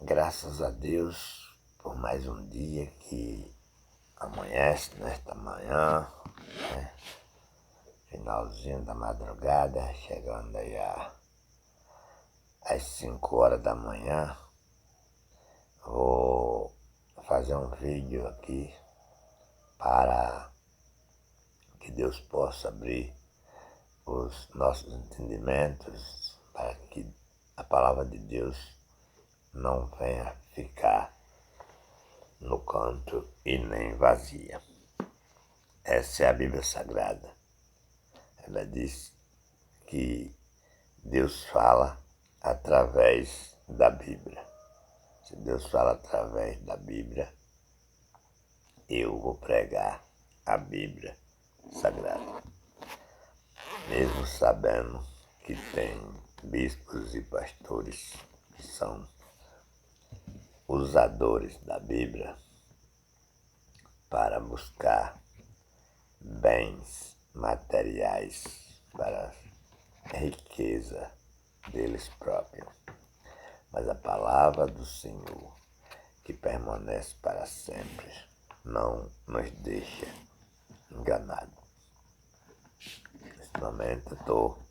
Graças a Deus por mais um dia que amanhece nesta manhã, né? Finalzinho da madrugada, chegando aí às 5 horas da manhã. Vou fazer um vídeo aqui para que Deus possa abrir os nossos entendimentos, para que a palavra de Deus não venha ficar no canto e nem vazia. Essa é a Bíblia Sagrada. Ela diz que Deus fala através da Bíblia. Se Deus fala através da Bíblia, eu vou pregar a Bíblia Sagrada. Mesmo sabendo que tem bispos e pastores que são usadores da Bíblia para buscar bens materiais para a riqueza deles próprios. Mas a palavra do Senhor, que permanece para sempre, não nos deixa enganados. Nesse momento eu estou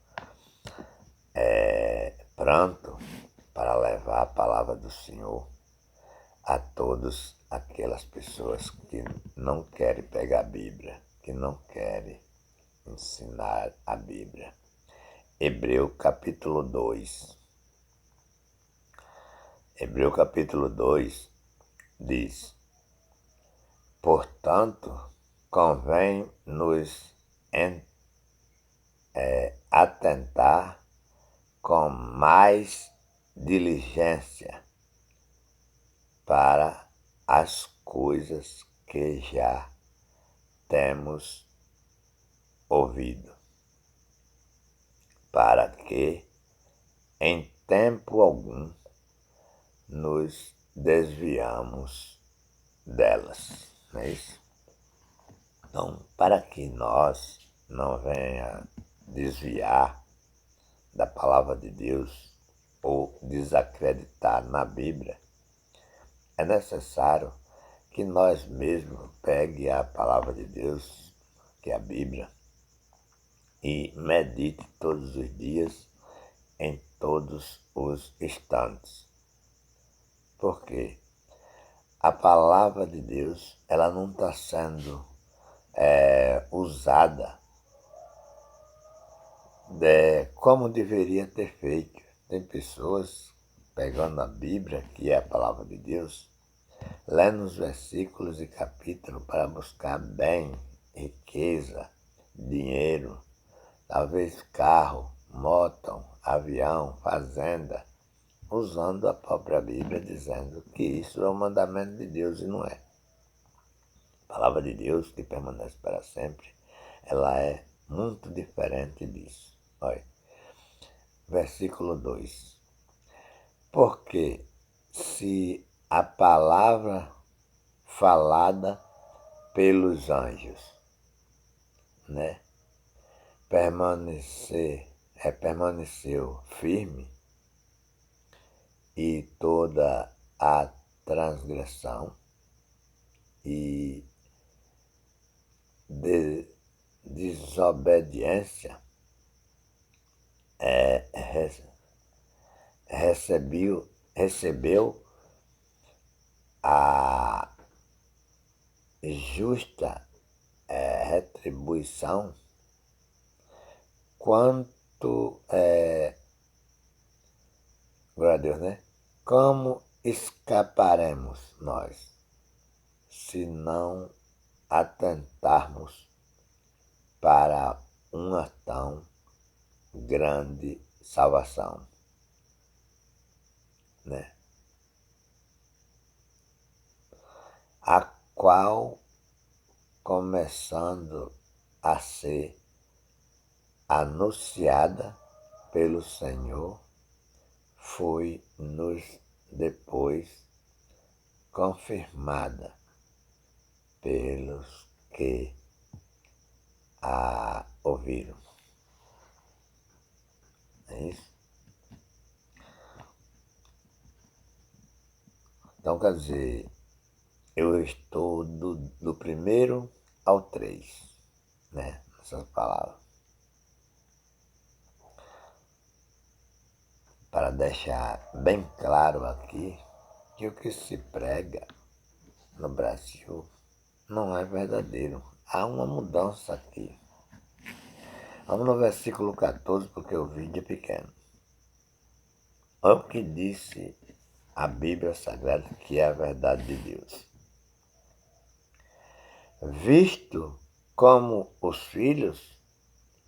pronto para levar a palavra do Senhor a todas aquelas pessoas que não querem pegar a Bíblia, que não querem ensinar a Bíblia. Hebreu capítulo 2. Hebreu capítulo 2 diz: portanto, convém nos atentar com mais diligência para as coisas que já temos ouvido, para que em tempo algum nos desviamos delas. Não é isso? Então, para que nós não venha desviar da palavra de Deus ou desacreditar na Bíblia, é necessário que nós mesmos peguemos a palavra de Deus, que é a Bíblia, e medite todos os dias, em todos os instantes. Porque a palavra de Deus, ela não está sendo usada como deveria ter feito. Tem pessoas pegando a Bíblia, que é a palavra de Deus, lendo os versículos e capítulos para buscar bem, riqueza, dinheiro, talvez carro, moto, avião, fazenda, usando a própria Bíblia, dizendo que isso é um mandamento de Deus e não é. A palavra de Deus, que permanece para sempre, ela é muito diferente disso. Olha, versículo 2. Porque se a palavra falada pelos anjos, né, permaneceu firme, e toda a transgressão e desobediência recebeu a justa retribuição, quanto, glória a Deus, né? Como escaparemos nós, se não atentarmos para uma tão grande salvação, né? A qual, começando a ser anunciada pelo Senhor, foi-nos depois confirmada pelos que a ouviram. É isso? Então, quer dizer, eu estou do primeiro ao 3, né? Essas palavras. Para deixar bem claro aqui que o que se prega no Brasil não é verdadeiro. Há uma mudança aqui. Vamos no versículo 14, porque o vídeo é pequeno. Olha o que disse a Bíblia Sagrada, que é a verdade de Deus. Visto como os filhos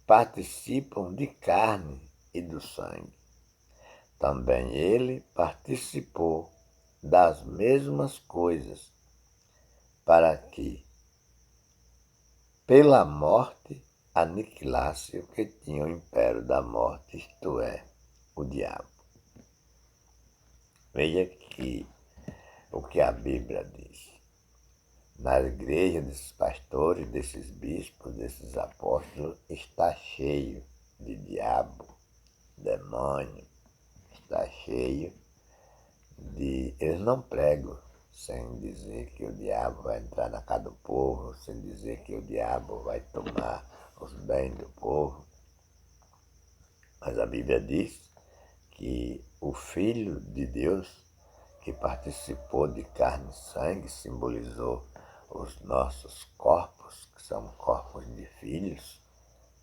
participam de carne e do sangue, também ele participou das mesmas coisas, para que, pela morte, aniquilasse o que tinha o império da morte, isto é, o diabo. Veja aqui o que a Bíblia diz. Na igreja desses pastores, desses bispos, desses apóstolos, está cheio de diabo, demônio, está cheio de... Eles não pregam sem dizer que o diabo vai entrar na casa do povo, sem dizer que o diabo vai tomar os bens do povo. Mas a Bíblia diz que o Filho de Deus, que participou de carne e sangue, simbolizou os nossos corpos, que são corpos de filhos,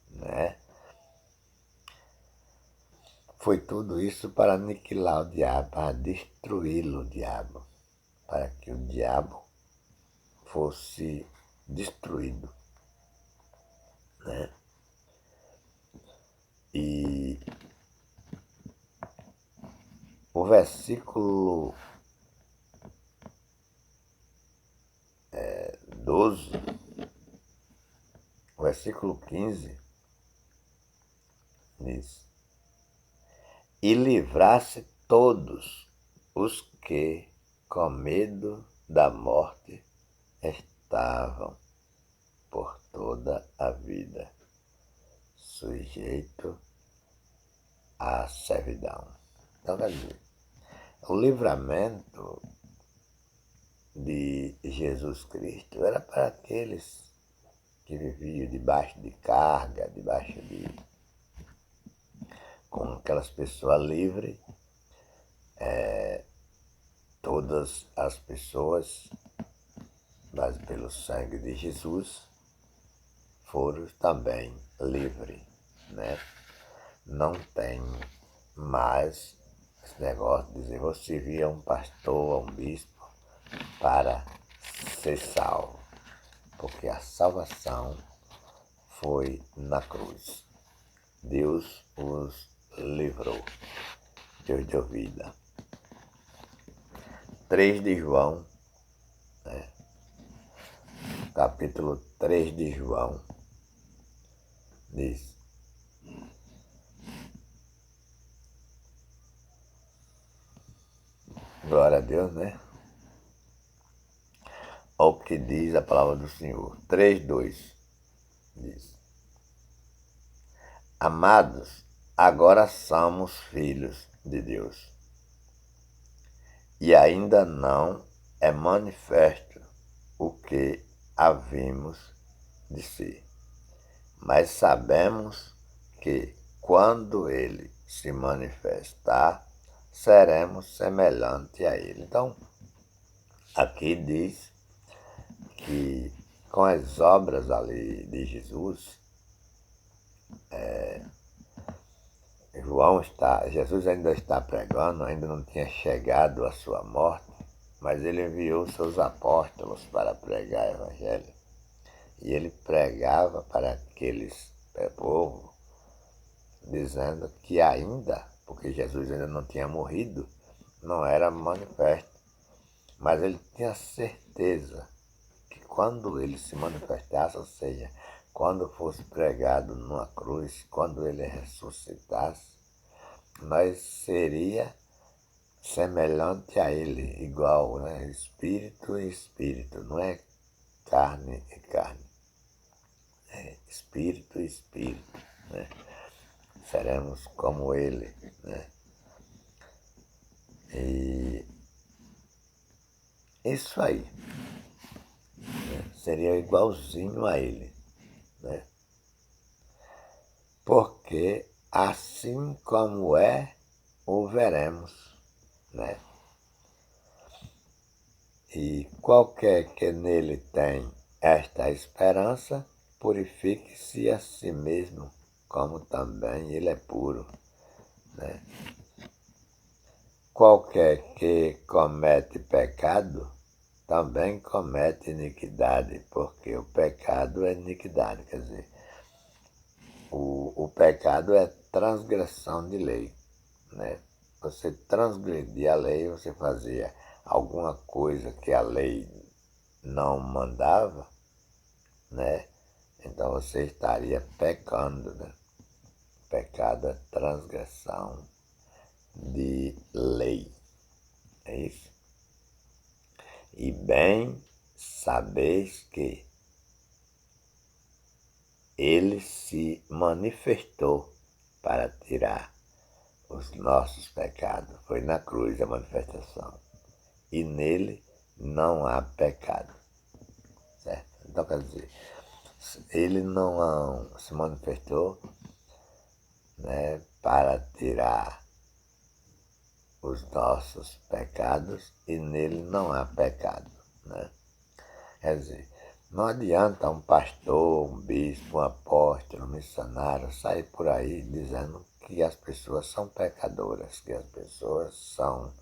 né? Foi tudo isso para aniquilar o diabo, para destruí-lo, o diabo, para que o diabo fosse destruído, né? E o versículo 12, o versículo 15, diz: e livrasse todos os que, com medo da morte, estavam por toda a vida sujeito à servidão. Então, quer dizer, o livramento de Jesus Cristo era para aqueles que viviam debaixo de carga, com aquelas pessoas livres. Todas as pessoas, mas pelo sangue de Jesus, foram também livres, né? Não tem mais esse negócio de dizer, vou servir a um pastor, a um bispo, para ser salvo, porque a salvação foi na cruz. Deus os livrou. Deus deu vida. 3 de João, né? Capítulo 3 de João, diz: glória a Deus, né? Olha o que diz a palavra do Senhor. 3:2 diz: amados, agora somos filhos de Deus, e ainda não é manifesto o que havemos de ser. Mas sabemos que, quando ele se manifestar, seremos semelhantes a ele. Então, aqui diz que com as obras ali de Jesus, Jesus ainda está pregando, ainda não tinha chegado a sua morte, mas ele enviou seus apóstolos para pregar o evangelho. E ele pregava para aqueles povo, dizendo que ainda, porque Jesus ainda não tinha morrido, não era manifesto, mas ele tinha certeza que quando ele se manifestasse, ou seja, quando fosse pregado numa cruz, quando ele ressuscitasse, nós seria semelhante a ele, igual, né? Espírito e espírito, não é carne e carne, é espírito e espírito, né? Seremos como ele, né? E isso aí, né? Seria igualzinho a ele, né? Porque assim como é, o veremos, né? E qualquer que nele tem esta esperança, purifique-se a si mesmo, como também ele é puro, né? Qualquer que comete pecado, também comete iniquidade, porque o pecado é iniquidade, quer dizer, o pecado é transgressão de lei, né? Você transgredir a lei, você fazia alguma coisa que a lei não mandava, né? Então você estaria pecando, né? Pecado é transgressão de lei, é isso? E bem sabeis que ele se manifestou para tirar os nossos pecados. Foi na cruz a manifestação. E nele não há pecado. Certo? Então, quer dizer, ele não se manifestou, né, para tirar os nossos pecados e nele não há pecado, né? Quer dizer, não adianta um pastor, um bispo, um apóstolo, um missionário sair por aí dizendo que as pessoas são pecadoras, que as pessoas são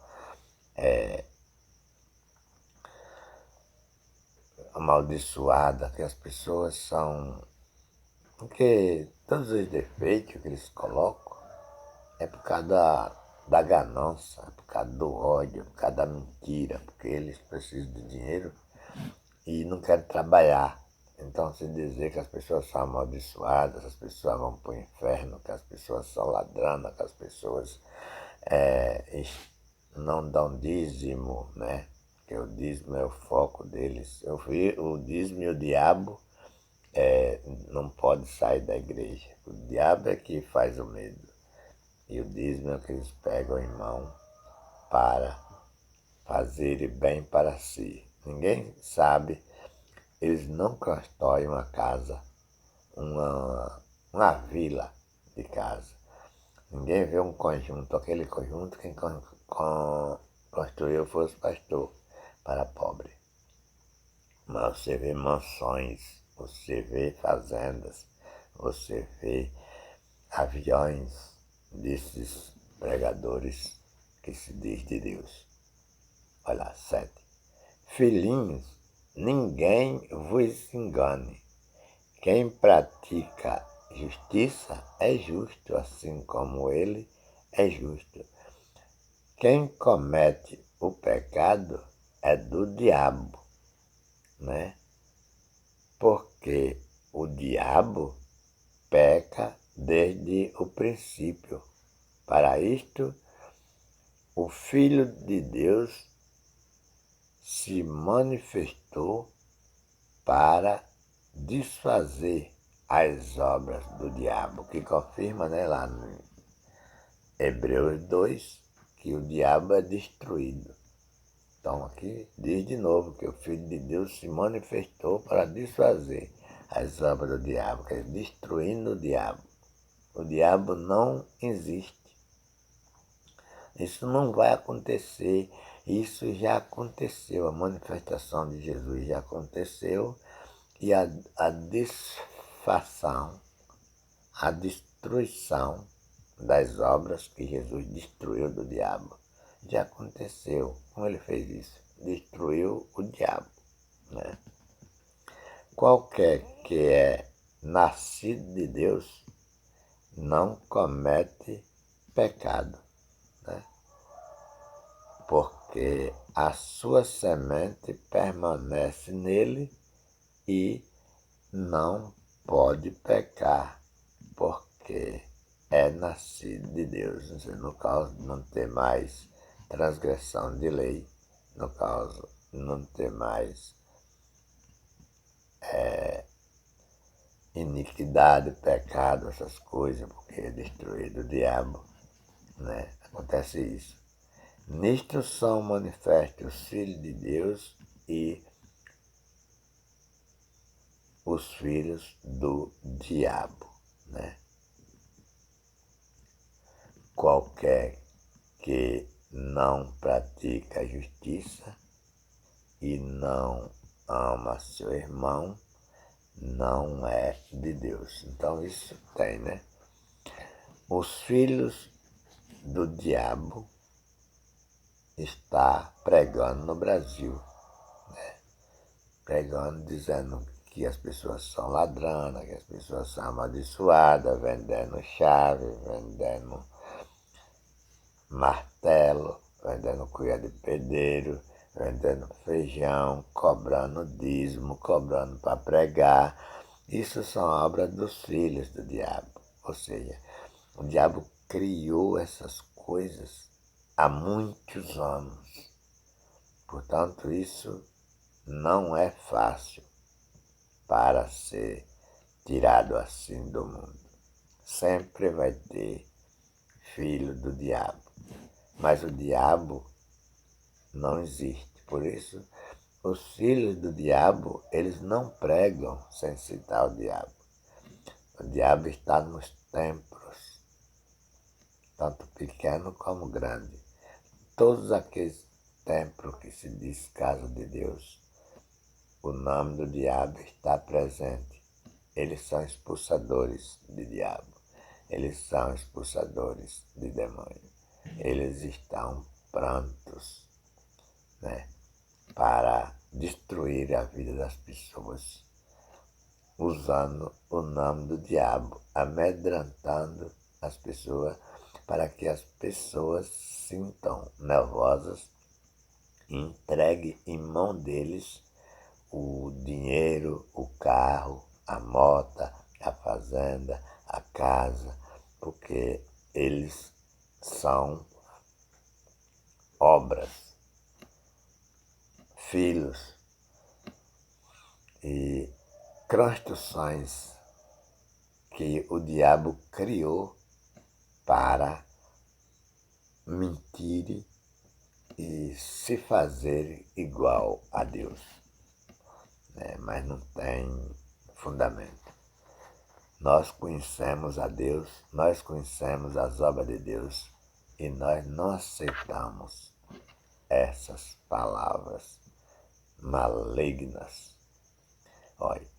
amaldiçoadas, que as pessoas são... Porque todos os defeitos que eles colocam é por causa da ganância, é por causa do ódio, é por causa da mentira, porque eles precisam de dinheiro e não querem trabalhar. Então, se dizer que as pessoas são amaldiçoadas, as pessoas vão para o inferno, que as pessoas são ladrões, que as pessoas não dão dízimo, né? Que o dízimo é o foco deles. Eu vi o dízimo e o diabo não pode sair da igreja. O diabo é que faz o medo. E o dízimo é o que eles pegam em mão para fazer bem para si. Ninguém sabe, eles não constroem uma casa, uma vila de casa. Ninguém vê um conjunto, aquele conjunto quem construiu foi os pastores para pobre. Mas você vê mansões, você vê fazendas, você vê aviões desses pregadores que se diz de Deus. Olha lá, 7. Filhinhos, ninguém vos engane. Quem pratica justiça é justo, assim como ele é justo. Quem comete o pecado é do diabo, né? Porque o diabo peca desde o princípio. Para isto, o Filho de Deus se manifestou para desfazer as obras do diabo, que confirma, né, lá no Hebreus 2, que o diabo é destruído. Então aqui diz de novo que o Filho de Deus se manifestou para desfazer as obras do diabo, que é destruindo o diabo. O diabo não existe. Isso não vai acontecer. Isso já aconteceu. A manifestação de Jesus já aconteceu e a desfação, a destruição das obras que Jesus destruiu do diabo já aconteceu. Como ele fez isso? Destruiu o diabo, né? Qualquer que é nascido de Deus não comete pecado, né? Porque a sua semente permanece nele e não pode pecar, porque é nascido de Deus. No caso, não tem mais transgressão de lei, no caso, não tem mais iniquidade, pecado, essas coisas, porque é destruído o diabo, né? Acontece isso. Nisto são manifestos os filhos de Deus e os filhos do diabo, né? Qualquer que não pratica a justiça e não ama seu irmão, não é de Deus. Então isso tem, né? Os filhos do diabo está pregando no Brasil, né? Pregando, dizendo que as pessoas são ladrões, que as pessoas são amaldiçoadas, vendendo chave, vendendo martelo, vendendo colher de pedreiro, vendendo feijão, cobrando dízimo, cobrando para pregar. Isso são obras dos filhos do diabo. Ou seja, o diabo criou essas coisas há muitos anos. Portanto, isso não é fácil para ser tirado assim do mundo. Sempre vai ter filho do diabo. Mas o diabo não existe. Por isso, os filhos do diabo, eles não pregam sem citar o diabo. O diabo está nos templos, tanto pequeno como grande. Todos aqueles templos que se diz casa de Deus, o nome do diabo está presente. Eles são expulsadores de diabo. Eles são expulsadores de demônio. Eles estão prontos, né, para destruir a vida das pessoas, usando o nome do diabo, amedrontando as pessoas para que as pessoas sintam nervosas e entreguem em mão deles o dinheiro, o carro, a moto, a fazenda, a casa, porque eles são obras, filhos e construções que o diabo criou para mentir e se fazer igual a Deus, né? Mas não tem fundamento. Nós conhecemos a Deus, nós conhecemos as obras de Deus e nós não aceitamos essas palavras malignas. Olha,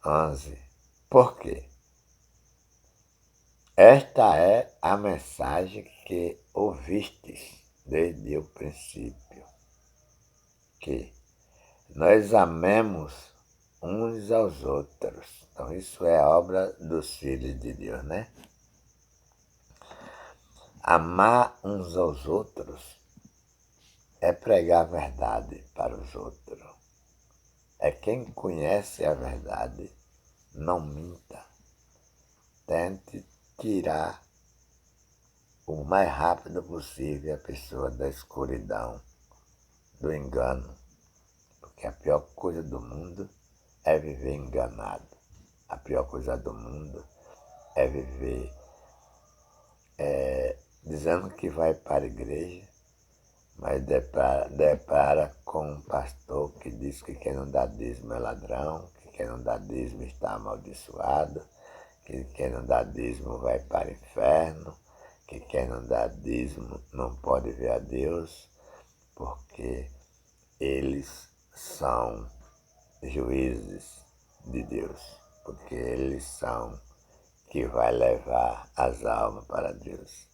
11. Por quê? Esta é a mensagem que ouvistes desde o princípio, que nós amemos uns aos outros. Então isso é obra dos filhos de Deus, né? Amar uns aos outros é pregar a verdade para os outros. É quem conhece a verdade, não minta. Tente tirar o mais rápido possível a pessoa da escuridão, do engano. Porque a pior coisa do mundo é viver enganado. A pior coisa do mundo é viver dizendo que vai para a igreja, mas depara com um pastor que diz que quem não dá dízimo é ladrão, que quem não dá dízimo está amaldiçoado, que quem não dá dízimo vai para o inferno, que quem não dá dízimo não pode ver a Deus, porque eles são juízes de Deus, porque eles são que vai levar as almas para Deus.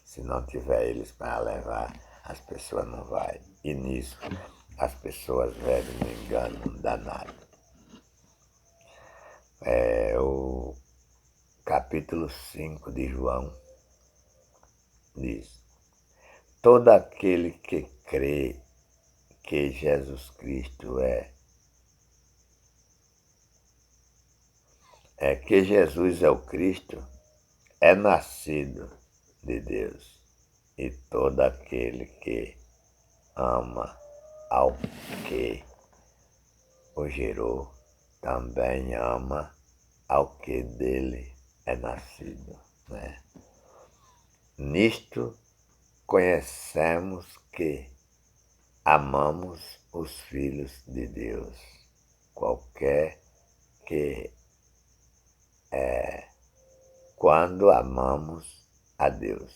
Se não tiver eles para levar, as pessoas não vão. E nisso as pessoas vivem um engano danado. O capítulo 5 de João diz: todo aquele que crê que Jesus Cristo que Jesus é o Cristo, é nascido de Deus. E todo aquele que ama ao que o gerou, também ama ao que dele é nascido, né? Nisto conhecemos que amamos os filhos de Deus, qualquer que quando amamos a Deus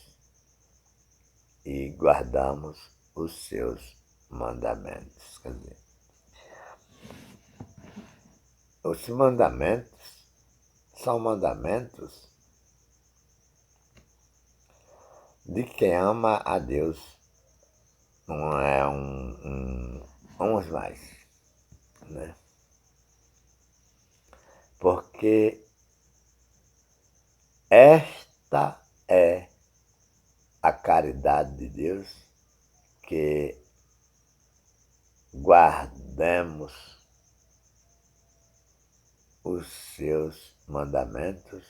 e guardamos os seus mandamentos. Quer dizer, os mandamentos são mandamentos de quem ama a Deus, não é uns mais, né? Porque esta é a caridade de Deus, que guardemos os seus mandamentos,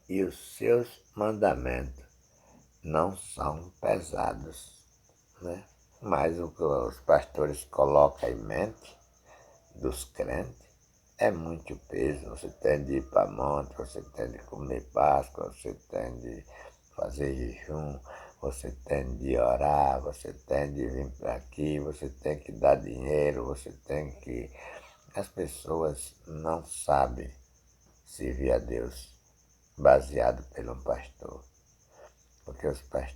e os seus mandamentos não são pesados, né? Mas o que os pastores colocam em mente dos crentes é muito peso. Você tem de ir para monte, você tem de comer Páscoa, você tem de fazer jejum, você tem de orar, você tem de vir para aqui, você tem que dar dinheiro, você tem que... As pessoas não sabem servir a Deus baseado por um pastor, porque os pastores